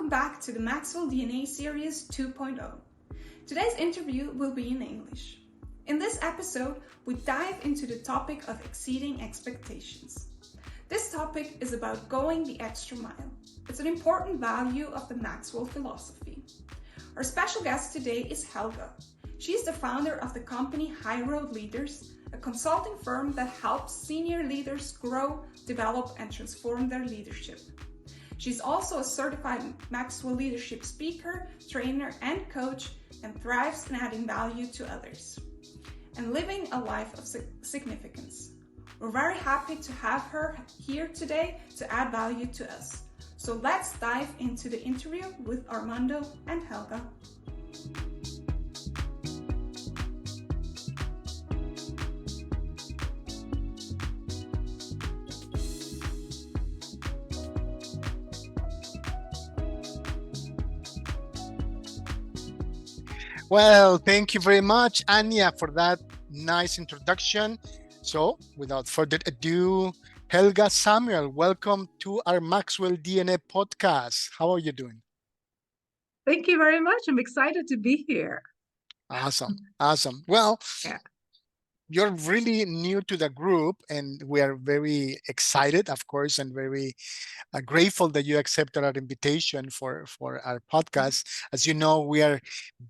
welcome back to the Maxwell DNA Series 2.0. Today's interview will be in English. In this episode, we dive into the topic of exceeding expectations. This topic is about going the extra mile. It's an important value of the Maxwell philosophy. Our special guest today is Helga. She's the founder of the company High Road Leaders, a consulting firm that helps senior leaders grow, develop, and transform their leadership. She's also a certified Maxwell leadership speaker, trainer, and coach, and thrives in adding value to others and living a life of significance. We're very happy to have her here today to add value to us. So let's dive into the interview with Armando and Helga. Well, thank you very much, Anya, for that nice introduction. So, without further ado, Helga Samuel, welcome to our Maxwell DNA podcast. How are you doing? Thank you very much. I'm excited to be here. Awesome. Well, you're really new to the group, and we are very excited, of course, and very grateful that you accepted our invitation for our podcast. As you know, we are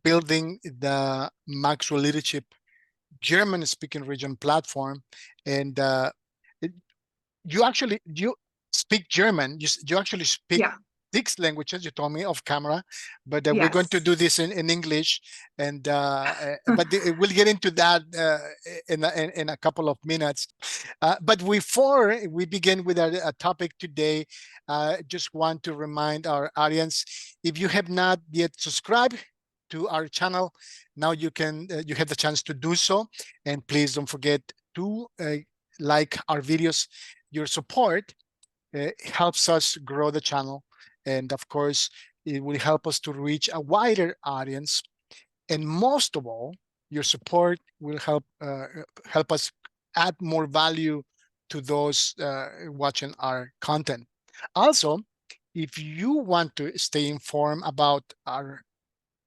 building the Maxwell Leadership German-speaking region platform, and you speak German. You actually speak 6 languages. You told me off camera, but we're going to do this in English, and but we'll get into that in a couple of minutes. But before we begin with our topic today, just want to remind our audience, if you have not yet subscribed to our channel, now you have the chance to do so, and please don't forget to like our videos. Your support helps us grow the channel, and of course it will help us to reach a wider audience, and most of all, your support will help us add more value to those watching our content. Also, if you want to stay informed about our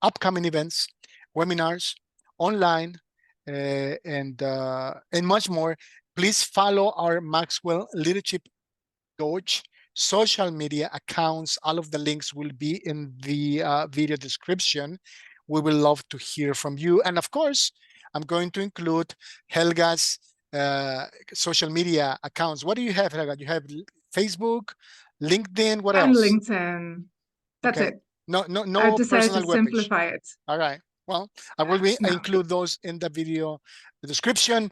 upcoming events, webinars, online, and much more, please follow our Maxwell Leadership Coach social media accounts. All of the links will be in the video description. We will love to hear from you. And of course, I'm going to include Helga's social media accounts. What do you have, Helga? You have Facebook, LinkedIn, what else? And LinkedIn. That's it. No I've decided personal to webpage. Simplify it. All right. Well, I will include those in the video description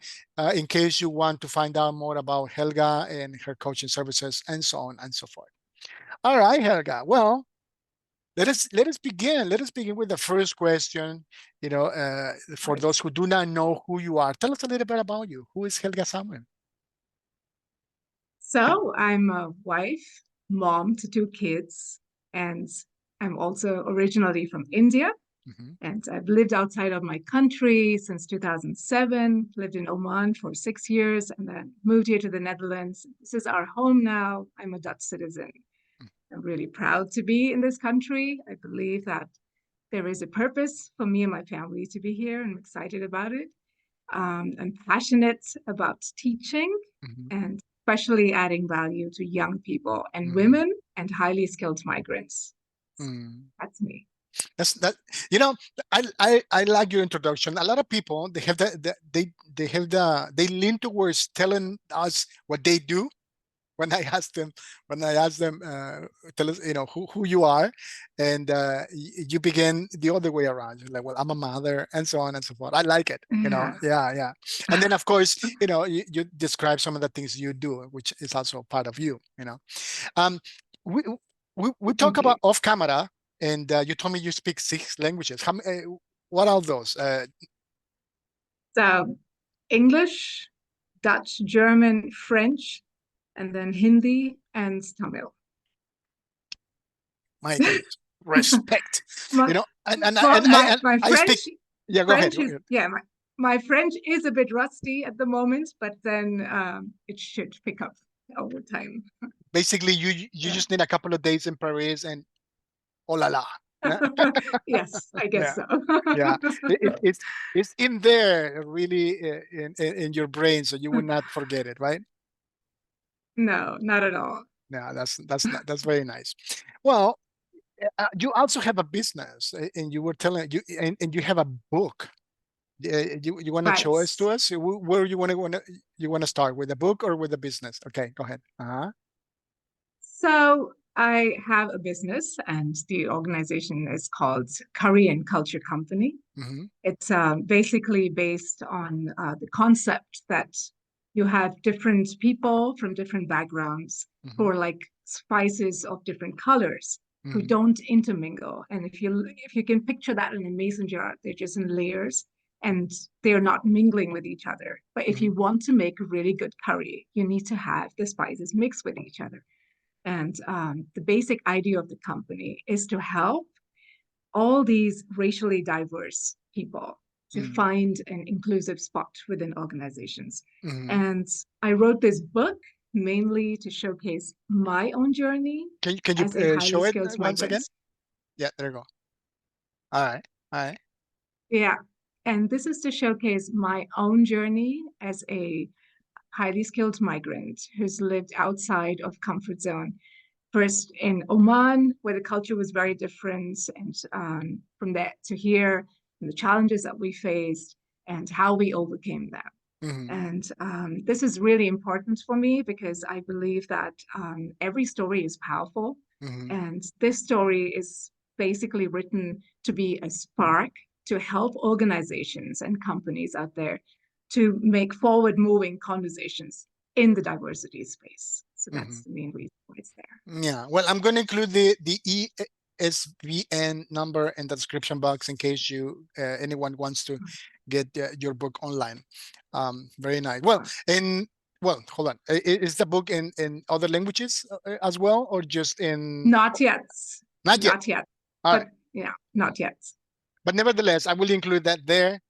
in case you want to find out more about Helga and her coaching services and so on and so forth. All right, Helga. Well, let us begin. Let us begin with the first question. For those who do not know who you are, tell us a little bit about you. Who is Helga Samuel? So I'm a wife, mom to 2 kids, and I'm also originally from India. And I've lived outside of my country since 2007, lived in Oman for 6 years, and then moved here to the Netherlands. This is our home now. I'm a Dutch citizen. I'm really proud to be in this country. I believe that there is a purpose for me and my family to be here. I'm excited about it. I'm passionate about teaching and especially adding value to young people and women and highly skilled migrants. That's me. I like your introduction. A lot of people, they lean towards telling us what they do. When I ask them, tell us, who you are, and you begin the other way around. You're like, well, I'm a mother, and so on and so forth. I like it. Yeah. And then, of course, you describe some of the things you do, which is also part of you. We talk about off camera. And you told me you speak 6 languages. What are those? So English, Dutch, German, French, and then Hindi and Tamil. My goodness, respect. My French. Yeah, go ahead. My French is a bit rusty at the moment, but then it should pick up over time. Basically, you just need a couple of days in Paris and oh la la. Yes, I guess so. Yeah, it's in there really in your brain, so you would not forget it, right? No, not at all. Yeah, that's very nice. Well, you also have a business, and you were telling you, and you have a book. You want to show us to us where you want to start, with the book or with the business? Okay, go ahead. So I have a business, and the organization is called Curry and Culture Company. It's basically based on the concept that you have different people from different backgrounds who are like spices of different colors who don't intermingle. And if you can picture that in a mason jar, they're just in layers and they're not mingling with each other. But if you want to make a really good curry, you need to have the spices mixed with each other. And the basic idea of the company is to help all these racially diverse people to find an inclusive spot within organizations. And I wrote this book mainly to showcase my own journey. Can you show it once again? Yeah, there you go. All right. Yeah. And this is to showcase my own journey as a highly skilled migrant who's lived outside of comfort zone. First in Oman, where the culture was very different, and from there to here, and the challenges that we faced and how we overcame them. And this is really important for me because I believe that every story is powerful. And this story is basically written to be a spark to help organizations and companies out there to make forward-moving conversations in the diversity space. So that's the main reason why it's there. Yeah, well, I'm going to include the ESBN number in the description box in case anyone wants to get your book online. Very nice. Well, hold on. Is the book in other languages as well, or just in? Not yet. Not yet. All right. Yeah, not yet. But nevertheless, I will include that there.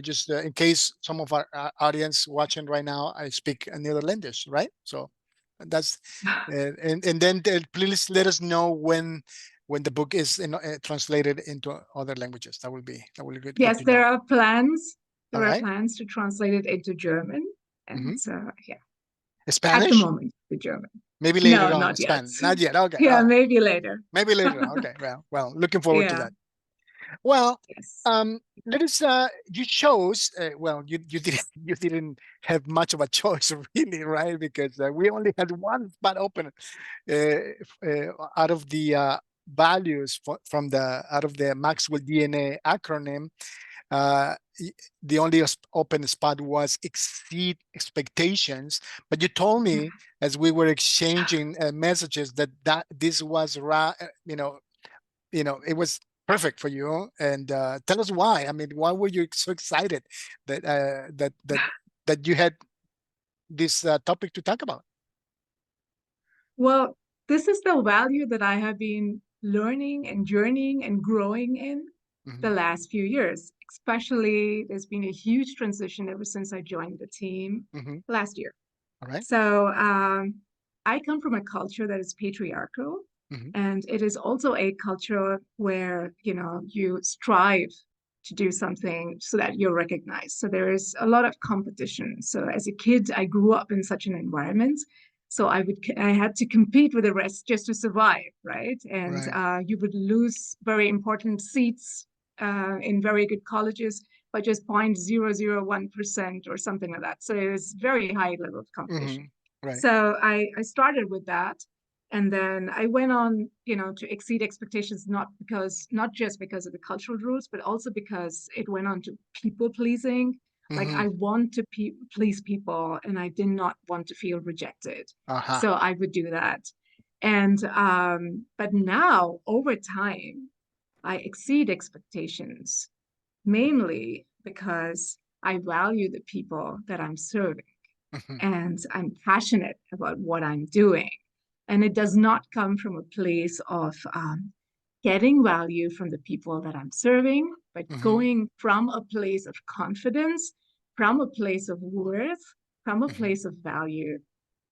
Just in case some of our audience watching right now, I speak Netherlandish, right? So that's and then please let us know when the book is translated into other languages. That will be good. Yes, there are plans. There are plans to translate it into German, and yeah, Spanish at the moment, the German. Maybe later on. Not yet. Not yet. Okay. Yeah, maybe later. Maybe later. Okay. Well, looking forward to that. Well, let us. You chose. Well, you didn't have much of a choice, really, right? Because we only had one spot open out of the values out of the Maxwell DNA acronym. The only open spot was exceed expectations. But you told me as we were exchanging messages that this was it was perfect for you. And tell us why. I mean, why were you so excited that you had this topic to talk about? Well, this is the value that I have been learning and journeying and growing in the last few years. Especially, there's been a huge transition ever since I joined the team last year. All right. So I come from a culture that is patriarchal. And it is also a culture where, you strive to do something so that you're recognized. So there is a lot of competition. So as a kid, I grew up in such an environment. So I had to compete with the rest just to survive, right? And you would lose very important seats in very good colleges by just 0.001% or something like that. So it was very high level of competition. Right. So I started with that. And then I went on, to exceed expectations, not just because of the cultural rules, but also because it went on to people pleasing. Like I want to please people, and I did not want to feel rejected. So I would do that. And but now over time, I exceed expectations, mainly because I value the people that I'm serving, and I'm passionate about what I'm doing. And it does not come from a place of getting value from the people that I'm serving, but going from a place of confidence, from a place of worth, from a place of value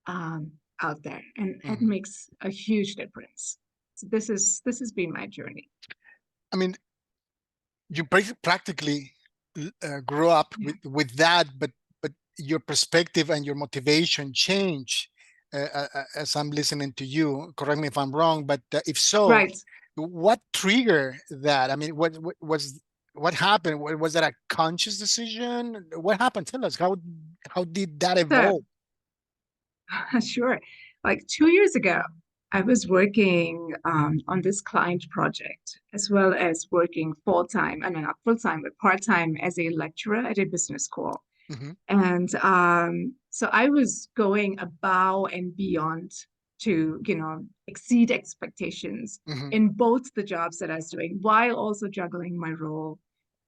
out there. And that makes a huge difference. So this has been my journey. I mean, you practically grew up with that, but your perspective and your motivation change as I'm listening to you. Correct me if I'm wrong, but if so, right. What triggered that? I mean, what happened? Was that a conscious decision? What happened? Tell us, how did that evolve? Sure. Like 2 years ago, I was working on this client project, as well as working full-time, I mean, not full-time, but part-time as a lecturer at a business school. Mm-hmm. And so I was going above and beyond to, exceed expectations in both the jobs that I was doing, while also juggling my role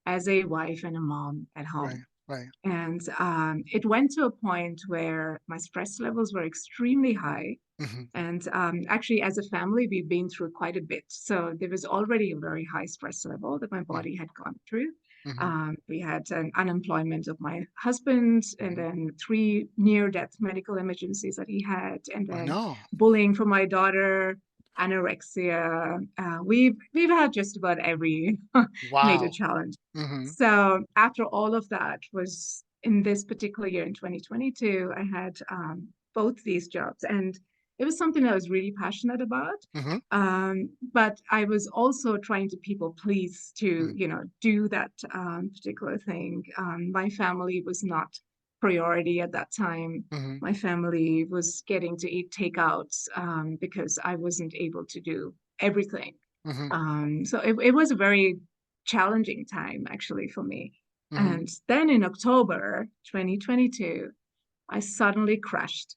as a wife and a mom at home. Right. Right. And it went to a point where my stress levels were extremely high. And actually, as a family, we've been through quite a bit. So there was already a very high stress level that my body had gone through. We had an unemployment of my husband, and then 3 near-death medical emergencies that he had, and then bullying from my daughter, anorexia. We've had just about every major challenge. So after all of that was in this particular year in 2022, I had both these jobs, and it was something I was really passionate about. But I was also trying to people please to, do that particular thing. My family was not priority at that time. My family was getting to eat takeouts because I wasn't able to do everything. So it was a very challenging time actually for me. And then in October 2022, I suddenly crashed.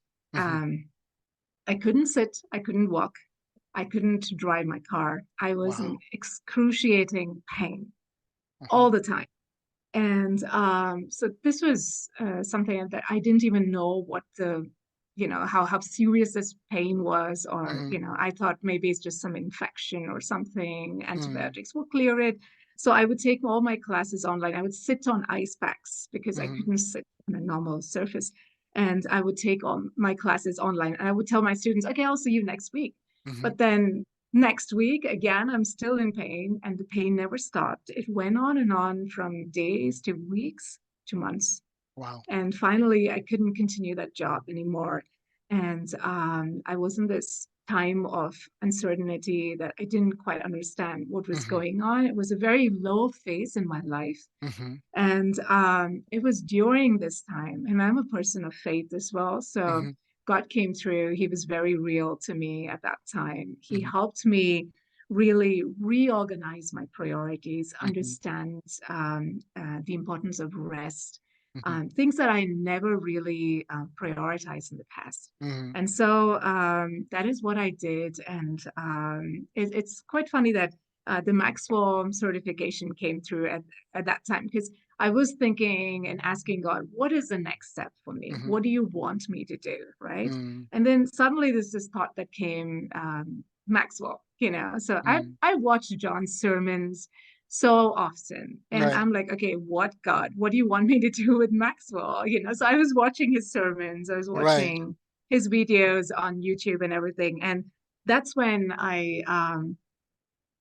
I couldn't sit, I couldn't walk, I couldn't drive my car. I was in excruciating pain all the time. And so this was something that I didn't even know what how serious this pain was, or, I thought maybe it's just some infection or something, antibiotics will clear it. So I would take all my classes online. I would sit on ice packs because I couldn't sit on a normal surface. And I would take on my classes online, and I would tell my students, okay, I'll see you next week. But then next week, again, I'm still in pain, and the pain never stopped. It went on and on from days to weeks to months. Wow. And finally, I couldn't continue that job anymore. And I was in this time of uncertainty that I didn't quite understand what was going on. It was a very low phase in my life. And it was during this time, and I'm a person of faith as well. So God came through. He was very real to me at that time. He helped me really reorganize my priorities, understand the importance of rest, things that I never really prioritized in the past. And so that is what I did. And it's quite funny that the Maxwell certification came through at that time, because I was thinking and asking God, what is the next step for me? What do you want me to do? Right. And then suddenly there's this thought that came, Maxwell, so I watched John's sermons so often, and I'm like, okay, what do you want me to do with Maxwell? So I was watching his sermons, I was watching his videos on YouTube and everything. And that's when I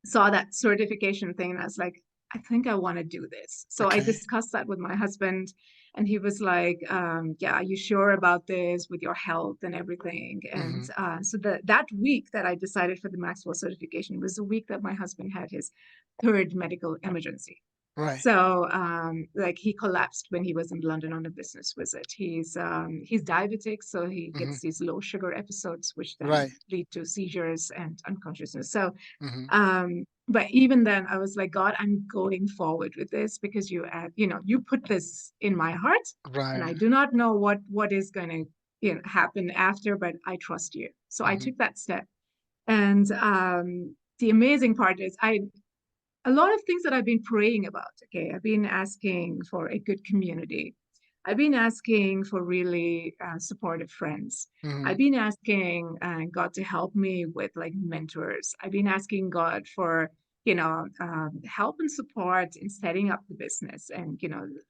saw that certification thing, and I was like, I think I want to do this. So I discussed that with my husband, and he was like, yeah, are you sure about this with your health and everything? And so that week that I decided for the Maxwell certification was the week that my husband had his 3rd medical emergency. Right. So like he collapsed when he was in London on a business visit. He's diabetic, so he gets these low sugar episodes, which then lead to seizures and unconsciousness. So but even then I was like, God, I'm going forward with this because you put this in my heart, and I do not know what is going to happen after, but I trust you. So I took that step. And the amazing part is a lot of things that I've been praying about. Okay, I've been asking for a good community. I've been asking for really supportive friends. I've been asking God to help me with like mentors. I've been asking God for help and support in setting up the business, and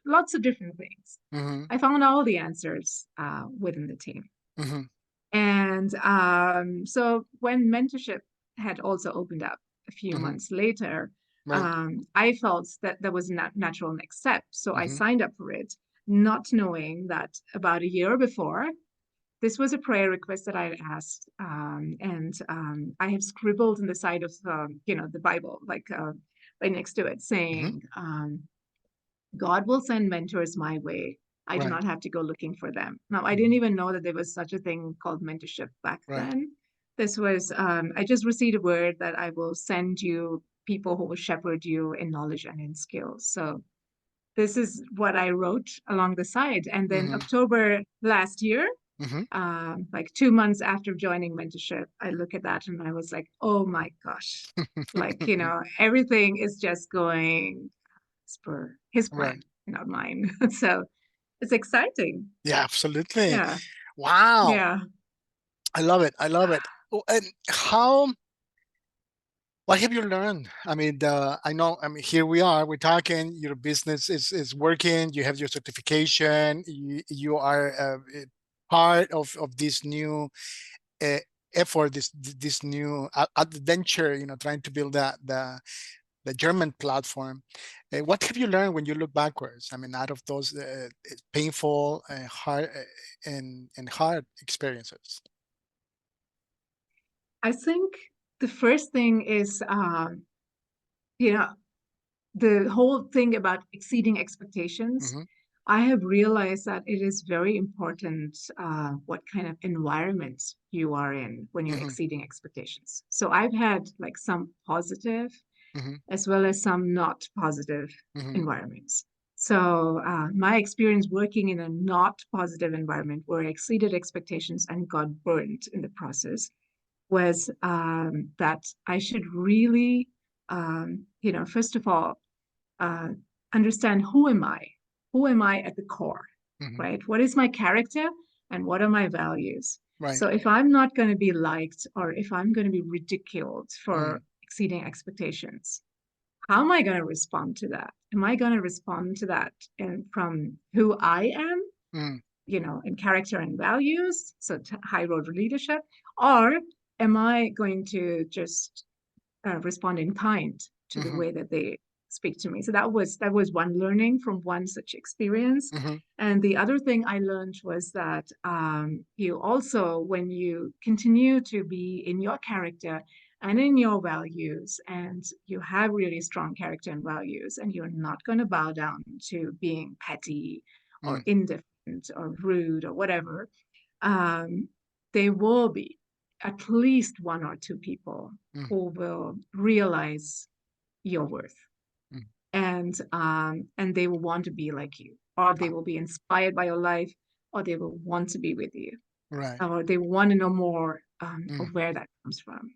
lots of different things. I found all the answers within the team. And so when mentorship had also opened up a few months later, right. I felt that that was a natural next step. So I signed up for it, not knowing that about a year before, this was a prayer request that I had asked, and I have scribbled on the side of the Bible, like right next to it, saying, "God will send mentors my way. I do Right, not have to go looking for them." Now, I didn't even know that there was such a thing called mentorship back right. then. This was I just received a word that I will send you people who will shepherd you in knowledge and in skills. So this is what I wrote along the side. And then October last year, like 2 months after joining mentorship, I look at that and I was like, oh my gosh, like, everything is just going as per his Right. plan, not mine. So it's exciting. Yeah, absolutely. Yeah. Wow. Yeah. I love it. I love it. Oh, and what have you learned? I mean, I know, I mean, here we are, we're talking, your business is working, you have your certification, you are part of this new effort, this new adventure, trying to build the German platform. What have you learned when you look backwards? I mean, out of those painful, hard, and hard experiences. I think the first thing is, the whole thing about exceeding expectations. I have realized that it is very important what kind of environment you are in when you're exceeding expectations. So I've had like some positive as well as some not positive environments. So my experience working in a not positive environment where I exceeded expectations and got burned in the process was that I should really, first of all, understand who am I? Who am I at the core, right? What is my character and what are my values? Right. So if I'm not going to be liked or if I'm going to be ridiculed for exceeding expectations, how am I going to respond to that? Am I going to respond to that from who I am, in character and values, so high road leadership, or am I going to just respond in kind to the way that they speak to me? So that was one learning from one such experience. And the other thing I learned was that you also, when you continue to be in your character and in your values, and you have really strong character and values, and you're not going to bow down to being petty or indifferent or rude or whatever, there will be at least one or two people who will realize your worth, and they will want to be like you, or they will be inspired by your life, or they will want to be with you, right, or they want to know more of where that comes from.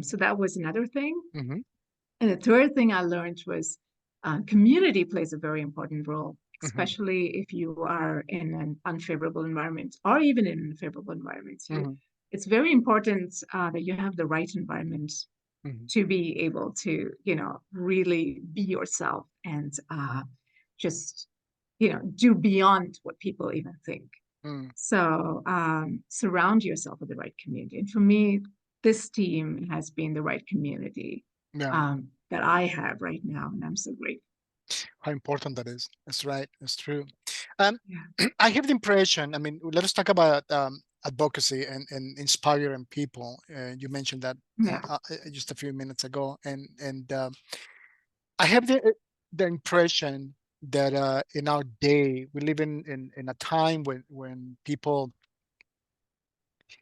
So that was another thing. And the third thing I learned was community plays a very important role, especially if you are in an unfavorable environment or even in a favorable environment. It's very important that you have the right environment to be able to, really be yourself and just, do beyond what people even think. So surround yourself with the right community. And for me, this team has been the right community that I have right now, and I'm so grateful. How important that is. That's right. That's true. I have the impression, I mean, let us talk about advocacy and inspiring people. You mentioned that just a few minutes ago. And I have the impression that in our day, we live in a time when people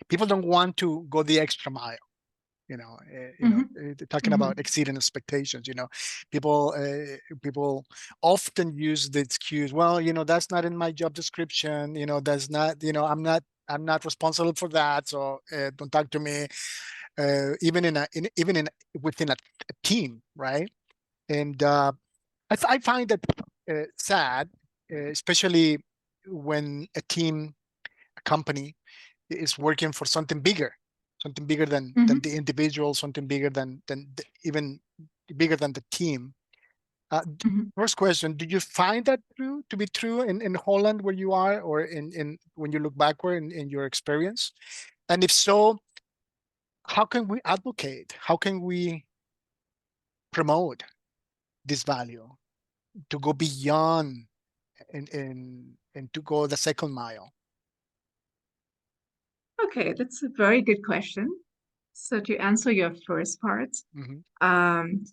don't want to go the extra mile. Talking about exceeding expectations, people often use the excuse, well, that's not in my job description, that's not, I'm not responsible for that, so don't talk to me, even within a team, right? And I find that sad, especially when a team, a company is working for something bigger than the individual, something bigger than even bigger than the team. First question, do you find that to be true in Holland where you are, or in when you look backward in your experience? And if so, how can we advocate? How can we promote this value to go beyond and to go the second mile? Okay, that's a very good question. So to answer your first part,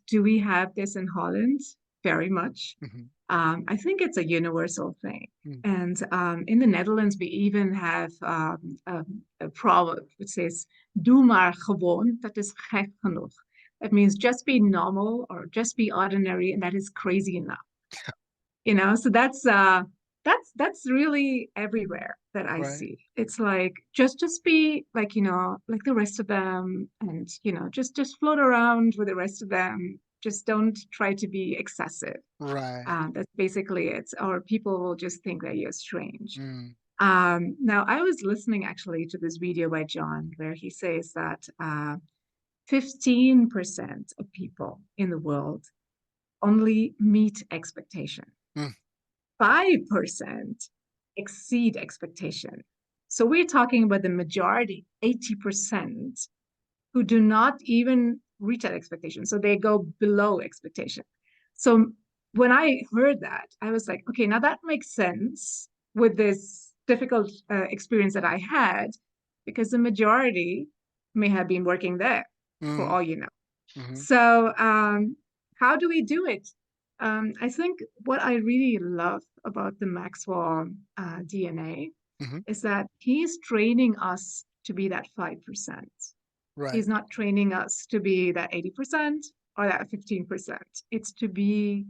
do we have this in Holland? Very much. I think it's a universal thing. And in the Netherlands, we even have a proverb which says, "Doe maar gewoon, dat is gek genoeg." That means just be normal or just be ordinary, and that is crazy enough. So that's really everywhere that I see. It's like just be like, like the rest of them, and just float around with the rest of them. Just don't try to be excessive. Right. That's basically it. Or people will just think that you're strange. Now, I was listening actually to this video by John where he says that 15% of people in the world only meet expectation. 5% exceed expectation. So we're talking about the majority, 80%, who do not even reach that expectation. So they go below expectation. So when I heard that, I was like, okay, now that makes sense with this difficult experience that I had, because the majority may have been working there for all you know. So how do we do it? I think what I really love about the Maxwell DNA is that he's training us to be that 5%. Right. He's not training us to be that 80% or that 15%. It's to be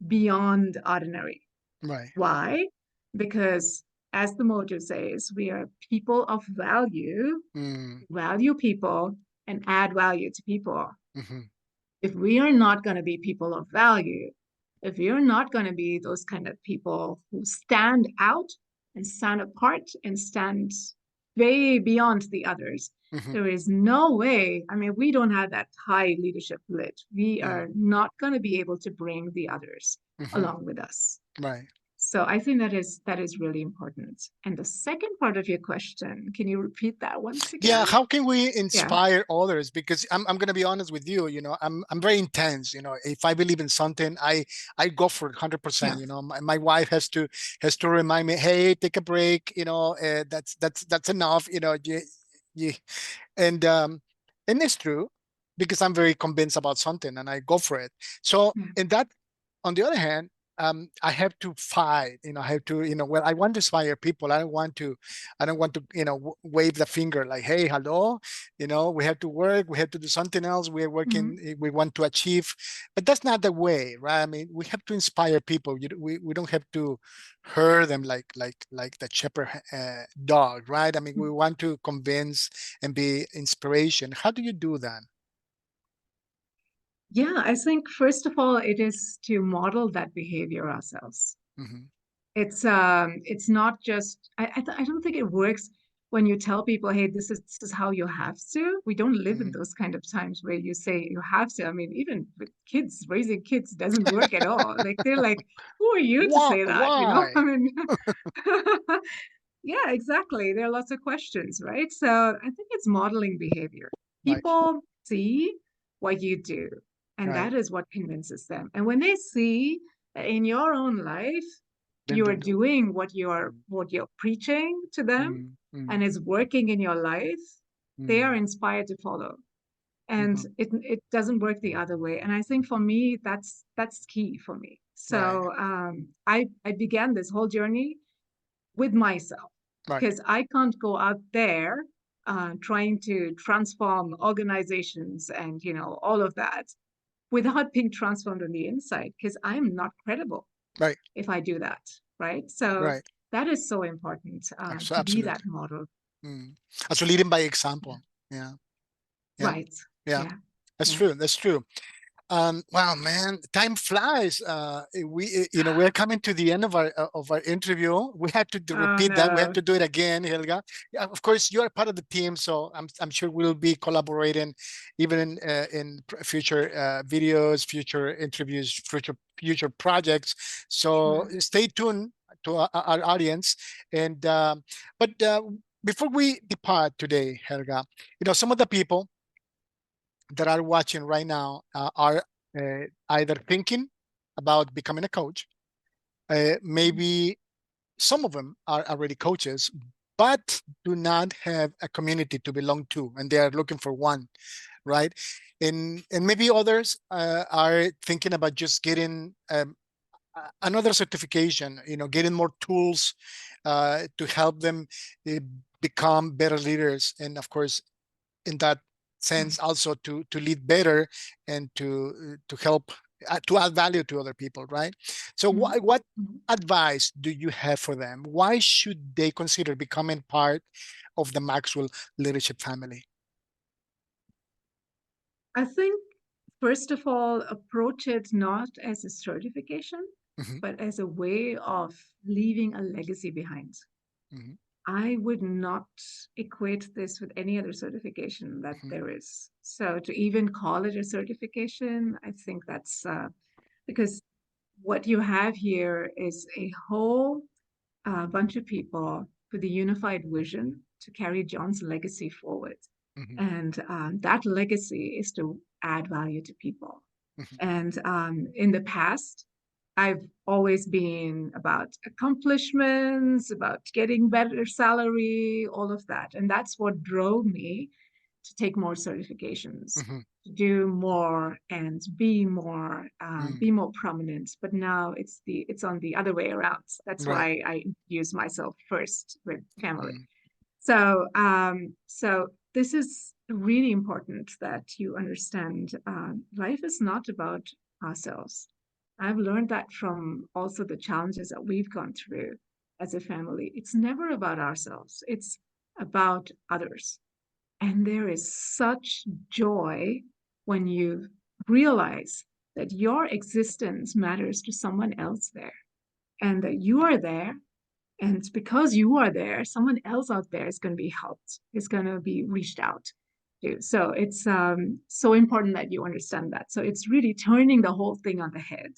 beyond ordinary. Right. Why? Because as the motto says, we are people of value, value people, and add value to people. If we are not going to be people of value, if you're not going to be those kind of people who stand out and stand apart and stand way beyond the others, there is no way. I mean, we don't have that high leadership lit. We are not going to be able to bring the others along with us. Right. So I think that is really important. And the second part of your question, can you repeat that once again? Yeah, how can we inspire others? Because I'm going to be honest with you, I'm very intense. If I believe in something, I go for it 100%. My wife has to remind me, hey, take a break. That's enough. And it's true, because I'm very convinced about something and I go for it. So in that, on the other hand, I have to fight, I have to, well, I want to inspire people. I don't want to, wave the finger like, hey, hello, we have to work, we have to do something else. We're working, we want to achieve, but that's not the way, right? I mean, we have to inspire people. We don't have to herd them like the shepherd dog, right? I mean, we want to convince and be inspiration. How do you do that? Yeah, I think first of all, it is to model that behavior ourselves. It's not just, I don't think it works when you tell people, hey, this is how you have to. We don't live in those kind of times where you say you have to. I mean, even with kids, raising kids doesn't work at all. Like, they're like, who are you to say that? Why? I mean, yeah, exactly. There are lots of questions, right? So I think it's modeling behavior. People see what you do. And that is what convinces them. And when they see that in your own life, you are doing what you're preaching to them, and it's working in your life, they are inspired to follow. And it doesn't work the other way. And I think for me, that's key for me. So I began this whole journey with myself, because I can't go out there trying to transform organizations and all of that without being transformed on the inside, because I'm not credible if I do that, right? So that is so important to be that model. So leading by example. Yeah. Right. Yeah. That's true. That's true. Wow, man, time flies. We're coming to the end of our interview. We had to repeat that. We have to do it again, Helga. Yeah, of course, you are part of the team, so I'm sure we'll be collaborating even in future videos, future interviews, future projects. So stay tuned to our audience. And but before we depart today, Helga, some of the people that are watching right now are either thinking about becoming a coach. Maybe some of them are already coaches, but do not have a community to belong to, and they are looking for one, right? And maybe others are thinking about just getting another certification, getting more tools to help them become better leaders, and of course, in that sense, also to lead better and to help to add value to other people, right? So what advice do you have for them? Why should they consider becoming part of the Maxwell Leadership family? I think, first of all, approach it not as a certification, but as a way of leaving a legacy behind. I would not equate this with any other certification that there is. So to even call it a certification, I think that's because what you have here is a whole bunch of people with a unified vision to carry John's legacy forward. And that legacy is to add value to people. And in the past, I've always been about accomplishments, about getting better salary, all of that. And that's what drove me to take more certifications, to do more and be more prominent. But now it's on the other way around. That's why I use myself first with family. So this is really important that you understand. Life is not about ourselves. I've learned that from also the challenges that we've gone through as a family. It's never about ourselves. It's about others. And there is such joy when you realize that your existence matters to someone else there, and that you are there. And because you are there, someone else out there is going to be helped, is going to be reached out to. So it's so important that you understand that. So it's really turning the whole thing on the head.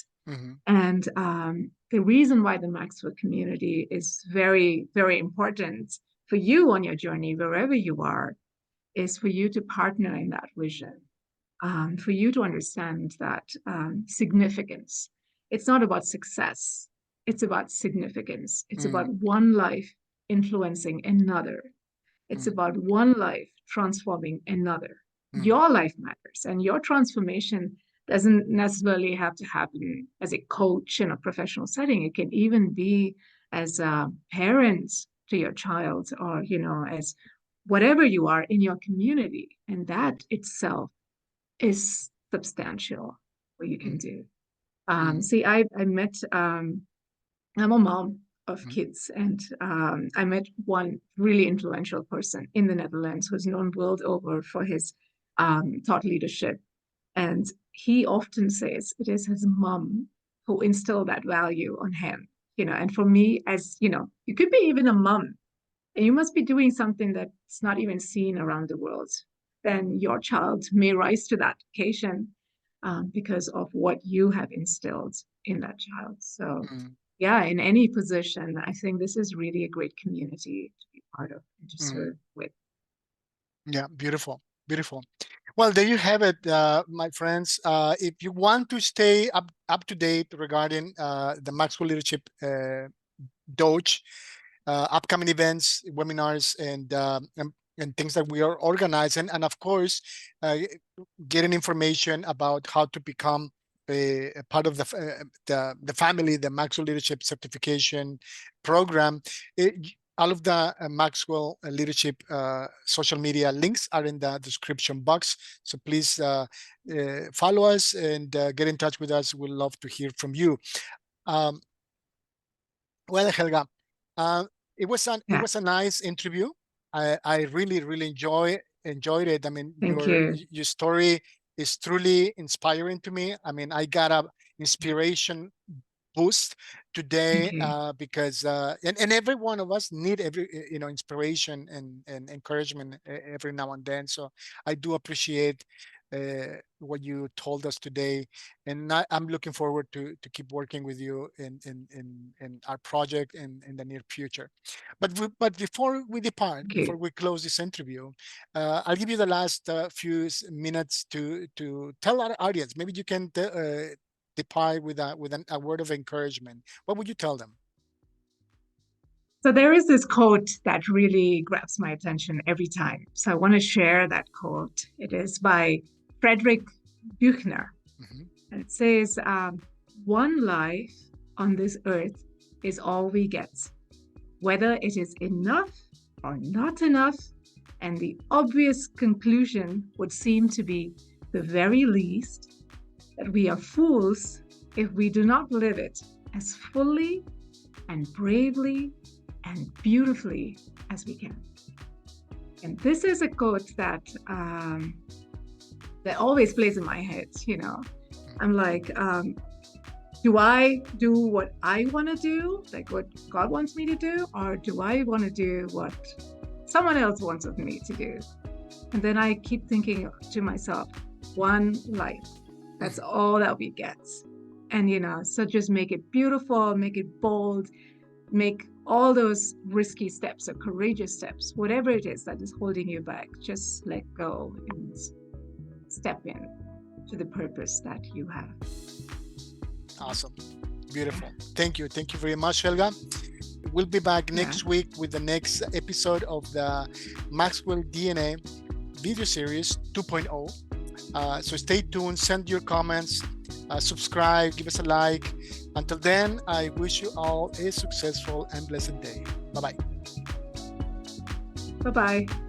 And the reason why the Maxwell community is very, very important for you on your journey, wherever you are, is for you to partner in that vision, for you to understand that significance. It's not about success. It's about significance. It's about one life influencing another. It's about one life transforming another. Your life matters, and your transformation doesn't necessarily have to happen as a coach in a professional setting. It can even be as a parent to your child, or, as whatever you are in your community. And that itself is substantial, what you can do. See, I met, I'm a mom of kids, and I met one really influential person in the Netherlands who's known world over for his thought leadership. And he often says it is his mom who instilled that value on him, and for me, as you could be even a mom and you must be doing something that's not even seen around the world. Then your child may rise to that occasion because of what you have instilled in that child. So yeah, in any position, I think this is really a great community to be part of and to serve with. Yeah, beautiful, beautiful. Well, there you have it, my friends. If you want to stay up to date regarding the Maxwell Leadership Doge, upcoming events, webinars, and things that we are organizing, and of course, getting information about how to become a part of the family, the Maxwell Leadership Certification Program. All of the Maxwell Leadership social media links are in the description box. So please follow us and get in touch with us. We'd love to hear from you. Well, Helga, it was a nice interview. I really enjoyed it. I mean, your story is truly inspiring to me. I mean, I got a inspiration boost today because and every one of us need inspiration and encouragement every now and then. So I do appreciate what you told us today, and I'm looking forward to keep working with you in our project in the near future. But before we depart, before we close this interview, I'll give you the last few minutes to tell our audience. Maybe you can depart with a word of encouragement. What would you tell them? So there is this quote that really grabs my attention every time. So I want to share that quote. It is by Friedrich Buechner. And it says, one life on this earth is all we get, whether it is enough or not enough. And the obvious conclusion would seem to be, the very least, that we are fools if we do not live it as fully and bravely and beautifully as we can. And this is a quote that always plays in my head, you know. I'm like, do I do what I want to do, like what God wants me to do, or do I want to do what someone else wants of me to do? And then I keep thinking to myself, one life, that's all that we get. And, you know, so just make it beautiful, make it bold, make all those risky steps or courageous steps, whatever it is that is holding you back, just let go and step in to the purpose that you have. Awesome. Beautiful. Thank you. Thank you very much, Helga. We'll be back next week with the next episode of the Maxwell DNA video series 2.0. So stay tuned, send your comments, subscribe, give us a like. Until then, I wish you all a successful and blessed day. Bye-bye. Bye-bye.